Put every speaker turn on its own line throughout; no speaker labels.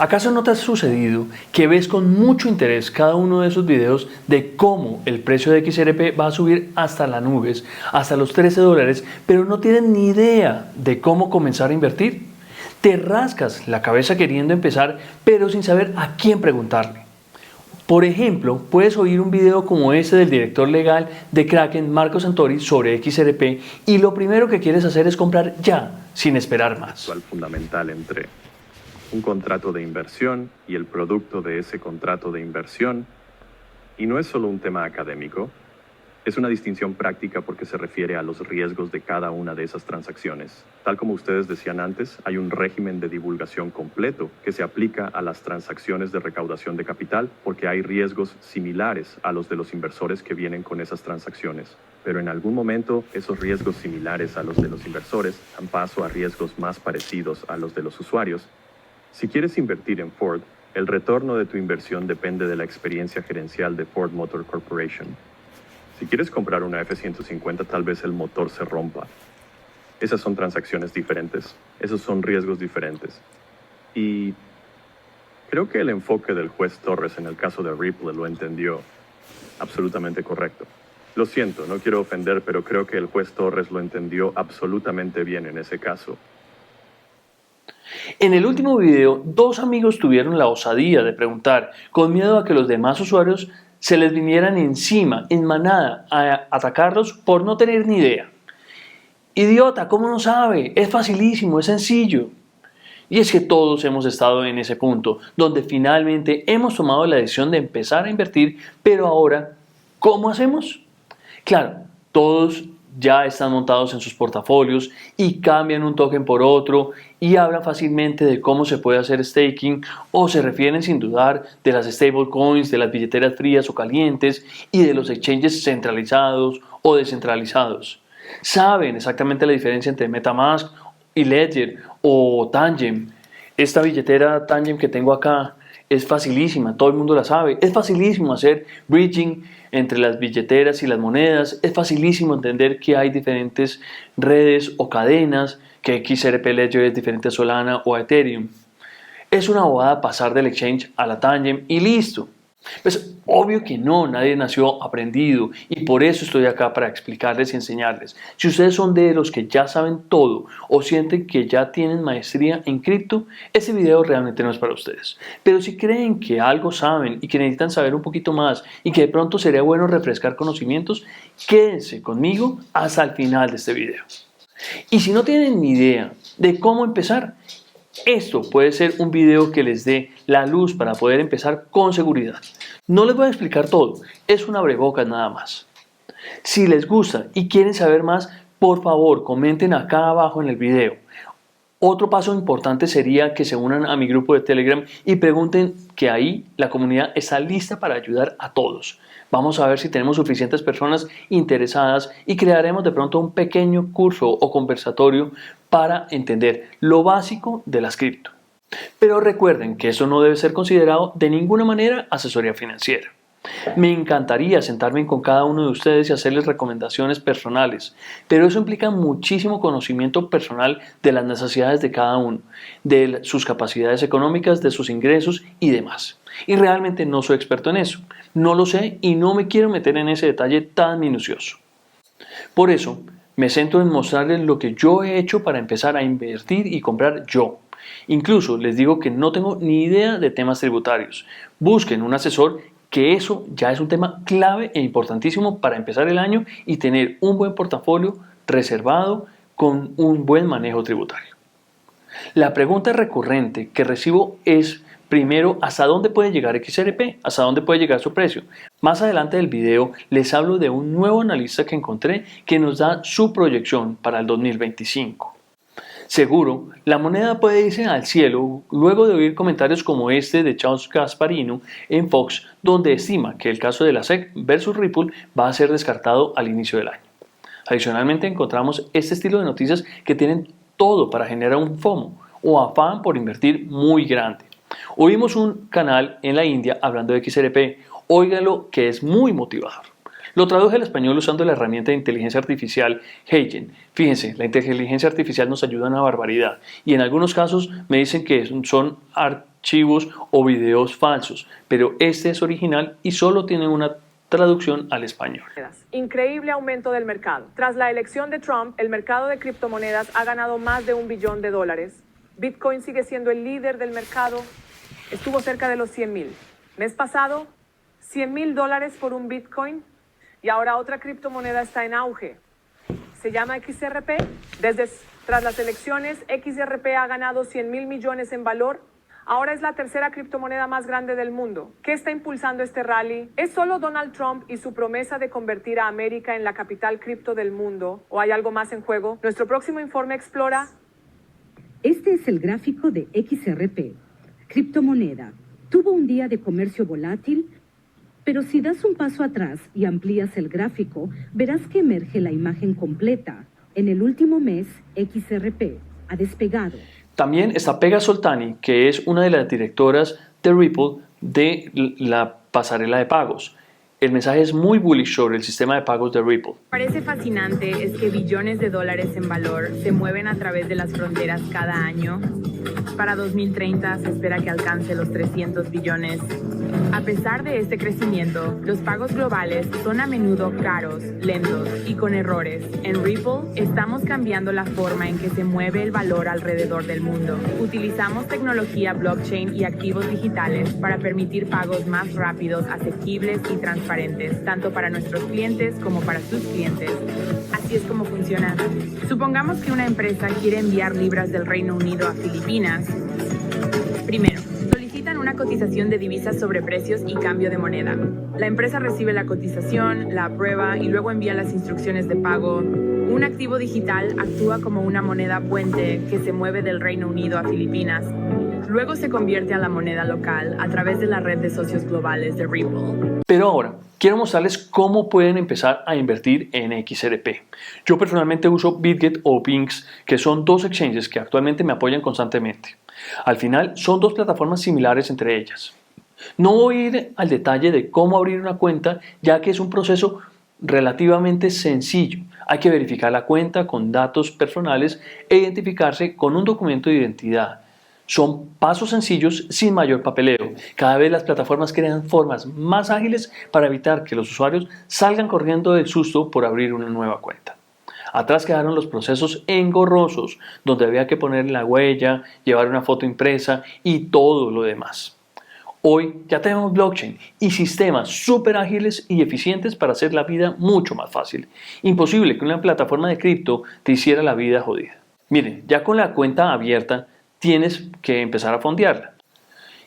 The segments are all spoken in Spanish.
¿Acaso no te ha sucedido que ves con mucho interés cada uno de esos videos de cómo el precio de XRP va a subir hasta las nubes, hasta los $13, pero no tienes ni idea de cómo comenzar a invertir? Te rascas la cabeza queriendo empezar, pero sin saber a quién preguntarle. Por ejemplo, puedes oír un video como este del director legal de Kraken, Marco Santori, sobre XRP y lo primero que quieres hacer es comprar ya, sin esperar más.
Fundamental entre un contrato de inversión y el producto de ese contrato de inversión. Y no es solo un tema académico, es una distinción práctica porque se refiere a los riesgos de cada una de esas transacciones. Tal como ustedes decían antes, hay un régimen de divulgación completo que se aplica a las transacciones de recaudación de capital porque hay riesgos similares a los de los inversores que vienen con esas transacciones. Pero en algún momento, esos riesgos similares a los de los inversores dan paso a riesgos más parecidos a los de los usuarios. Si quieres invertir en Ford, el retorno de tu inversión depende de la experiencia gerencial de Ford Motor Corporation. Si quieres comprar una F-150, tal vez el motor se rompa. Esas son transacciones diferentes, esos son riesgos diferentes. Y creo que el enfoque del juez Torres en el caso de Ripple lo entendió absolutamente correcto. Lo siento, no quiero ofender, pero creo que el juez Torres lo entendió absolutamente bien en ese caso.
En el último video, dos amigos tuvieron la osadía de preguntar, con miedo a que los demás usuarios se les vinieran encima, en manada, a atacarlos por no tener ni idea. Idiota, ¿cómo no sabe? Es facilísimo, es sencillo. Y es que todos hemos estado en ese punto, donde finalmente hemos tomado la decisión de empezar a invertir, pero ahora, ¿cómo hacemos? Claro, todos ya están montados en sus portafolios y cambian un token por otro y hablan fácilmente de cómo se puede hacer staking o se refieren sin dudar de las stablecoins, de las billeteras frías o calientes y de los exchanges centralizados o descentralizados. Saben exactamente la diferencia entre MetaMask y Ledger o Tangent. Esta billetera Tangent que tengo acá es facilísima, todo el mundo la sabe. Es facilísimo hacer bridging entre las billeteras y las monedas. Es facilísimo entender que hay diferentes redes o cadenas, que XRP Ledger es diferente a Solana o a Ethereum. Es una bobada pasar del exchange a la Tangent y listo. Pues obvio que no, nadie nació aprendido y por eso estoy acá para explicarles y enseñarles. Si ustedes son de los que ya saben todo o sienten que ya tienen maestría en cripto, este video realmente no es para ustedes. Pero si creen que algo saben y que necesitan saber un poquito más y que de pronto sería bueno refrescar conocimientos, quédense conmigo hasta el final de este video. Y si no tienen ni idea de cómo empezar, esto puede ser un video que les dé la luz para poder empezar con seguridad. No les voy a explicar todo, es un abrebocas nada más. Si les gusta y quieren saber más, por favor comenten acá abajo en el video. Otro paso importante sería que se unan a mi grupo de Telegram y pregunten, que ahí la comunidad está lista para ayudar a todos. Vamos a ver si tenemos suficientes personas interesadas y crearemos de pronto un pequeño curso o conversatorio para entender lo básico de las cripto. Pero recuerden que eso no debe ser considerado de ninguna manera asesoría financiera. Me encantaría sentarme con cada uno de ustedes y hacerles recomendaciones personales, pero eso implica muchísimo conocimiento personal de las necesidades de cada uno, de sus capacidades económicas, de sus ingresos y demás. Y realmente no soy experto en eso, no lo sé y no me quiero meter en ese detalle tan minucioso. Por eso, me centro en mostrarles lo que yo he hecho para empezar a invertir y comprar yo. Incluso les digo que no tengo ni idea de temas tributarios. Busquen un asesor, que eso ya es un tema clave e importantísimo para empezar el año y tener un buen portafolio reservado con un buen manejo tributario. La pregunta recurrente que recibo es, primero, ¿hasta dónde puede llegar XRP? ¿Hasta dónde puede llegar su precio? Más adelante del video les hablo de un nuevo analista que encontré que nos da su proyección para el 2025. Seguro, la moneda puede irse al cielo luego de oír comentarios como este de Charles Gasparino en Fox, donde estima que el caso de la SEC versus Ripple va a ser descartado al inicio del año. Adicionalmente encontramos este estilo de noticias que tienen todo para generar un FOMO o afán por invertir muy grande. Oímos un canal en la India hablando de XRP, óigalo que es muy motivador. Lo traduje al español usando la herramienta de inteligencia artificial Heigen. Fíjense, la inteligencia artificial nos ayuda una barbaridad y en algunos casos me dicen que son archivos o videos falsos, pero este es original y solo tiene una traducción al español.
Increíble aumento del mercado. Tras la elección de Trump, el mercado de criptomonedas ha ganado más de $1 billón. Bitcoin sigue siendo el líder del mercado. Estuvo cerca de los 100,000. Mes pasado, $100,000 por un Bitcoin. Y ahora otra criptomoneda está en auge. Se llama XRP. Tras las elecciones, XRP ha ganado 100,000 millones en valor. Ahora es la tercera criptomoneda más grande del mundo. ¿Qué está impulsando este rally? ¿Es solo Donald Trump y su promesa de convertir a América en la capital cripto del mundo? ¿O hay algo más en juego? Nuestro próximo informe explora.
Este es el gráfico de XRP. Criptomoneda. Tuvo un día de comercio volátil, pero si das un paso atrás y amplías el gráfico, verás que emerge la imagen completa. En el último mes, XRP ha despegado.
También está Pega Soltani, que es una de las directoras de Ripple de la pasarela de pagos. El mensaje es muy bullish sobre el sistema de pagos de Ripple.
Parece fascinante es que billones de dólares en valor se mueven a través de las fronteras cada año. Para 2030 se espera que alcance los 300 billones. A pesar de este crecimiento, los pagos globales son a menudo caros, lentos y con errores. En Ripple estamos cambiando la forma en que se mueve el valor alrededor del mundo. Utilizamos tecnología blockchain y activos digitales para permitir pagos más rápidos, asequibles y transparentes, tanto para nuestros clientes como para sus clientes. Así es como funciona. Supongamos que una empresa quiere enviar libras del Reino Unido a Filipinas. Primero, solicitan una cotización de divisas sobre precios y cambio de moneda. La empresa recibe la cotización, la aprueba y luego envía las instrucciones de pago. Un activo digital actúa como una moneda puente que se mueve del Reino Unido a Filipinas. Luego se convierte a la moneda local a través de la red de socios globales de Ripple.
Pero ahora, quiero mostrarles cómo pueden empezar a invertir en XRP. Yo personalmente uso BitGet o Binx, que son dos exchanges que actualmente me apoyan constantemente. Al final, son dos plataformas similares entre ellas. No voy a ir al detalle de cómo abrir una cuenta, ya que es un proceso relativamente sencillo. Hay que verificar la cuenta con datos personales e identificarse con un documento de identidad. Son pasos sencillos sin mayor papeleo. Cada vez las plataformas crean formas más ágiles para evitar que los usuarios salgan corriendo del susto por abrir una nueva cuenta. Atrás quedaron los procesos engorrosos, donde había que poner la huella, llevar una foto impresa y todo lo demás. Hoy ya tenemos blockchain y sistemas súper ágiles y eficientes para hacer la vida mucho más fácil. Imposible que una plataforma de cripto te hiciera la vida jodida. Miren, ya con la cuenta abierta, tienes que empezar a fondearla.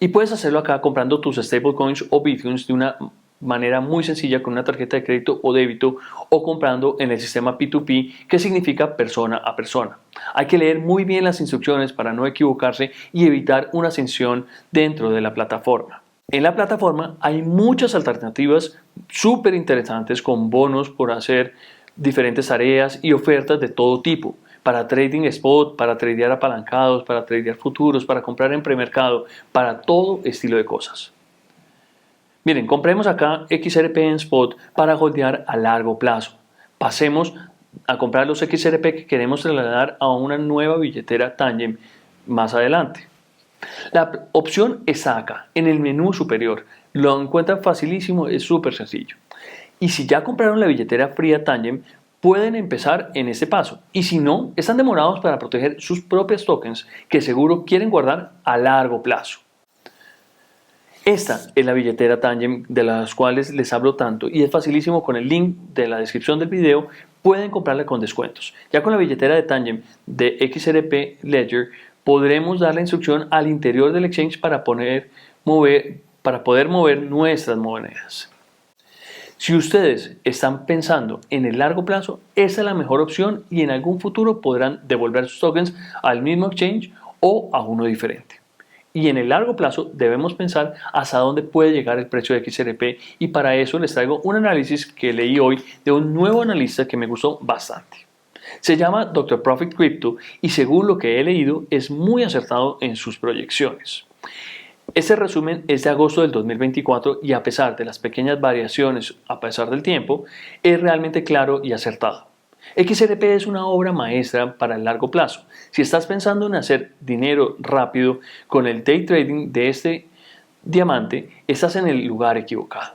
Y puedes hacerlo acá comprando tus stablecoins o bitcoins de una manera muy sencilla con una tarjeta de crédito o débito o comprando en el sistema P2P, que significa persona a persona. Hay que leer muy bien las instrucciones para no equivocarse y evitar una sanción dentro de la plataforma. En la plataforma hay muchas alternativas súper interesantes con bonos por hacer diferentes tareas y ofertas de todo tipo. Para trading spot, para tradear apalancados, para tradear futuros, para comprar en premercado, para todo estilo de cosas. Miren, compremos acá XRP en spot para holdear a largo plazo. Pasemos a comprar los XRP que queremos trasladar a una nueva billetera Tangent más adelante. La opción está acá, en el menú superior. Lo encuentran facilísimo, es súper sencillo. Y si ya compraron la billetera fría Tangent, pueden empezar en este paso. Y si no, están demorados para proteger sus propios tokens que seguro quieren guardar a largo plazo. Esta es la billetera Tangent de las cuales les hablo tanto y es facilísimo. Con el link de la descripción del video pueden comprarla con descuentos. Ya con la billetera de Tangent de XRP Ledger podremos dar la instrucción al interior del exchange para poder mover nuestras monedas. Si ustedes están pensando en el largo plazo, esta es la mejor opción y en algún futuro podrán devolver sus tokens al mismo exchange o a uno diferente. Y en el largo plazo debemos pensar hasta dónde puede llegar el precio de XRP, y para eso les traigo un análisis que leí hoy de un nuevo analista que me gustó bastante. Se llama Dr. Profit Crypto y según lo que he leído es muy acertado en sus proyecciones. Este resumen es de agosto del 2024 y a pesar de las pequeñas variaciones a pesar del tiempo, es realmente claro y acertado. XRP es una obra maestra para el largo plazo. Si estás pensando en hacer dinero rápido con el day trading de este diamante, estás en el lugar equivocado.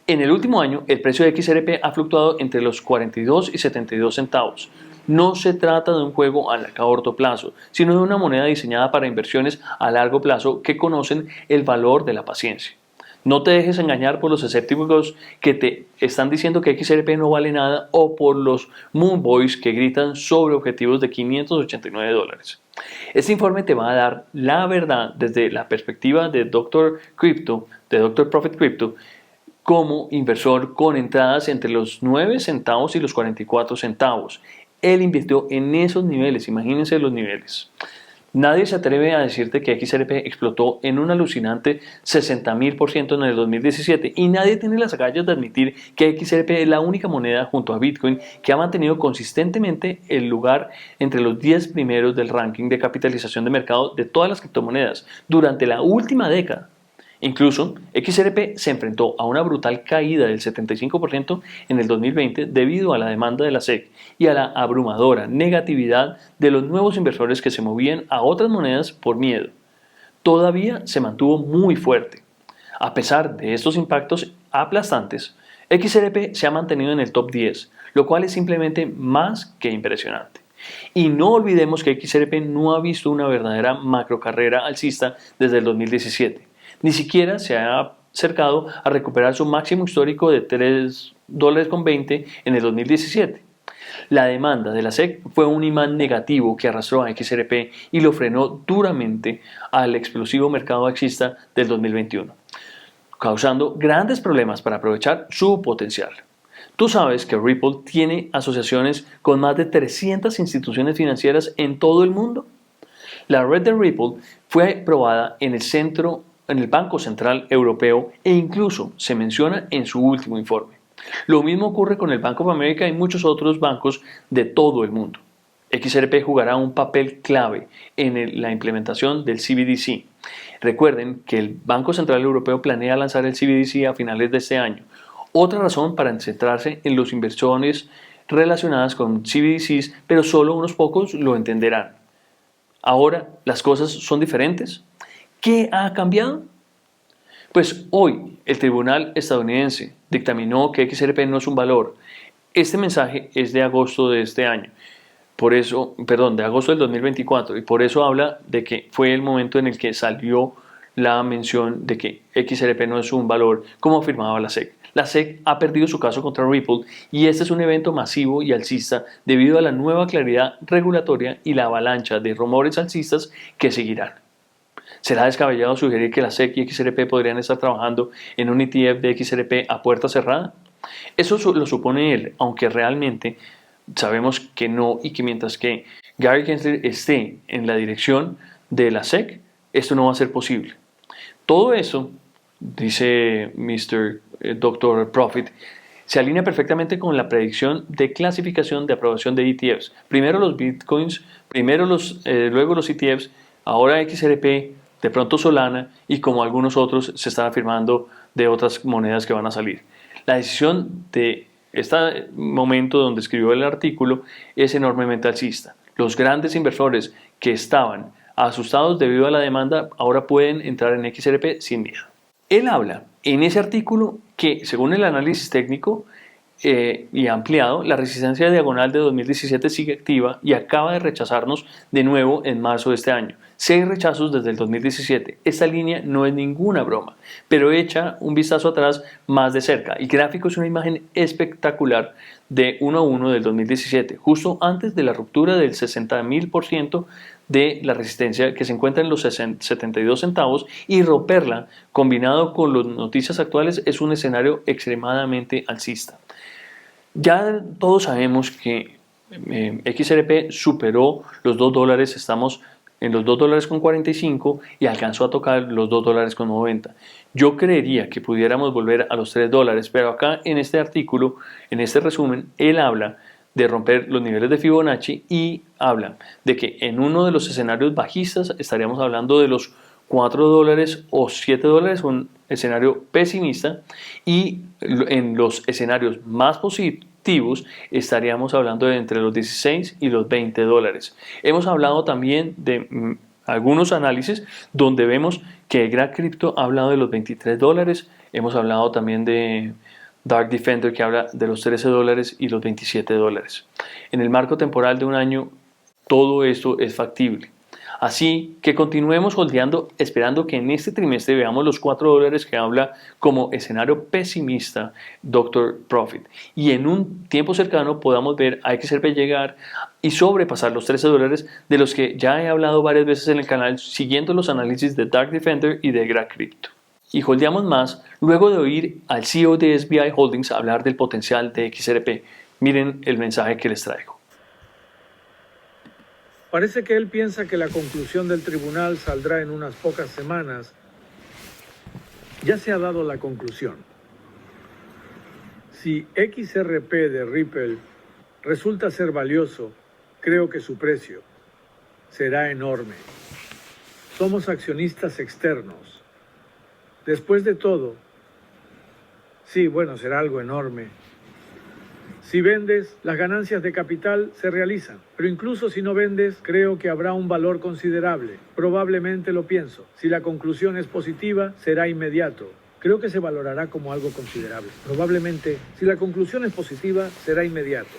En el último año, el precio de XRP ha fluctuado entre los 42 y 72 centavos. No se trata de un juego a corto plazo, sino de una moneda diseñada para inversiones a largo plazo que conocen el valor de la paciencia. No te dejes engañar por los escépticos que te están diciendo que XRP no vale nada o por los Moon Boys que gritan sobre objetivos de $589. Este informe te va a dar la verdad desde la perspectiva de Dr. Profit Crypto, como inversor con entradas entre los 9 centavos y los 44 centavos. Él invirtió en esos niveles, imagínense los niveles. Nadie se atreve a decirte que XRP explotó en un alucinante 60.000% en el 2017 y nadie tiene las agallas de admitir que XRP es la única moneda junto a Bitcoin que ha mantenido consistentemente el lugar entre los 10 primeros del ranking de capitalización de mercado de todas las criptomonedas durante la última década. Incluso, XRP se enfrentó a una brutal caída del 75% en el 2020 debido a la demanda de la SEC y a la abrumadora negatividad de los nuevos inversores que se movían a otras monedas por miedo. Todavía se mantuvo muy fuerte. A pesar de estos impactos aplastantes, XRP se ha mantenido en el top 10, lo cual es simplemente más que impresionante. Y no olvidemos que XRP no ha visto una verdadera macrocarrera alcista desde el 2017. Ni siquiera se ha acercado a recuperar su máximo histórico de $3.20 en el 2017. La demanda de la SEC fue un imán negativo que arrastró a XRP y lo frenó duramente al explosivo mercado alcista del 2021, causando grandes problemas para aprovechar su potencial. Tú sabes que Ripple tiene asociaciones con más de 300 instituciones financieras en todo el mundo. La red de Ripple fue probada en el Banco Central Europeo e incluso se menciona en su último informe. Lo mismo ocurre con el Bank of America y muchos otros bancos de todo el mundo. XRP jugará un papel clave en la implementación del CBDC. Recuerden que el Banco Central Europeo planea lanzar el CBDC a finales de este año. Otra razón para centrarse en las inversiones relacionadas con CBDCs, pero solo unos pocos lo entenderán. Ahora, ¿las cosas son diferentes? ¿Qué ha cambiado? Pues hoy el tribunal estadounidense dictaminó que XRP no es un valor. Este mensaje es de agosto de este año, de agosto del 2024, y por eso habla de que fue el momento en el que salió la mención de que XRP no es un valor, como afirmaba la SEC. La SEC ha perdido su caso contra Ripple y este es un evento masivo y alcista debido a la nueva claridad regulatoria y la avalancha de rumores alcistas que seguirán. ¿Será descabellado sugerir que la SEC y XRP podrían estar trabajando en un ETF de XRP a puerta cerrada? Eso lo supone él, aunque realmente sabemos que no, y que mientras que Gary Gensler esté en la dirección de la SEC, esto no va a ser posible. Todo eso, dice Dr. Profit, se alinea perfectamente con la predicción de clasificación de aprobación de ETFs. Primero los Bitcoins, luego los ETFs, ahora XRP, de pronto Solana, y como algunos otros se están afirmando de otras monedas que van a salir. La decisión de este momento donde escribió el artículo es enormemente alcista. Los grandes inversores que estaban asustados debido a la demanda ahora pueden entrar en XRP sin miedo. Él habla en ese artículo que, según el análisis técnico y ampliado, la resistencia diagonal de 2017 sigue activa y acaba de rechazarnos de nuevo en marzo de este año. 6 rechazos desde el 2017. Esta línea no es ninguna broma, pero echa un vistazo atrás más de cerca. El gráfico es una imagen espectacular de 1 a 1 del 2017, justo antes de la ruptura del 60.000% de la resistencia que se encuentra en los 72 centavos, y romperla combinado con las noticias actuales es un escenario extremadamente alcista. Ya todos sabemos que XRP superó los $2, estamos en los $2.45 y alcanzó a tocar los $2.90. Yo creería que pudiéramos volver a los $3, pero acá en este artículo, en este resumen, él habla de romper los niveles de Fibonacci y habla de que en uno de los escenarios bajistas estaríamos hablando de los $4 o $7, un escenario pesimista, y en los escenarios más activos, estaríamos hablando de entre los 16 y los 20 dólares. Hemos hablado también de algunos análisis donde vemos que Grad Crypto ha hablado de los 23 dólares. Hemos hablado también de Dark Defender, que habla de los 13 dólares y los 27 dólares. En el marco temporal de un año, todo esto es factible. Así que continuemos holdeando, esperando que en este trimestre veamos los 4 dólares que habla como escenario pesimista Dr. Profit. Y en un tiempo cercano podamos ver a XRP llegar y sobrepasar los 13 dólares, de los que ya he hablado varias veces en el canal, siguiendo los análisis de Dark Defender y de Grad Crypto. Y holdeamos más luego de oír al CEO de SBI Holdings hablar del potencial de XRP. Miren el mensaje que les traigo.
Parece que él piensa que la conclusión del tribunal saldrá en unas pocas semanas. Ya se ha dado la conclusión. Si XRP de Ripple resulta ser valioso, creo que su precio será enorme. Somos accionistas externos. Después de todo, sí, bueno, será algo enorme. Si vendes, las ganancias de capital se realizan. Pero incluso si no vendes, creo que habrá un valor considerable. Probablemente lo pienso. Si la conclusión es positiva, será inmediato. Creo que se valorará como algo considerable. Probablemente, si la conclusión es positiva, será inmediato.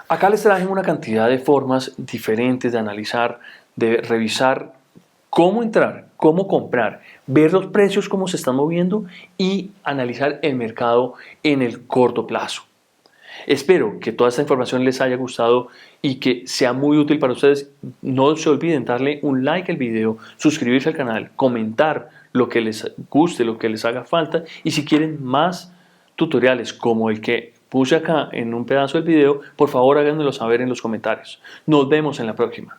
Acá les traje una cantidad de formas diferentes de analizar, de revisar cómo entrar, cómo comprar, ver los precios, cómo se están moviendo y analizar el mercado en el corto plazo. Espero que toda esta información les haya gustado y que sea muy útil para ustedes. No se olviden darle un like al video, suscribirse al canal, comentar lo que les guste, lo que les haga falta, y si quieren más tutoriales como el que puse acá en un pedazo del video, por favor háganmelo saber en los comentarios. Nos vemos en la próxima.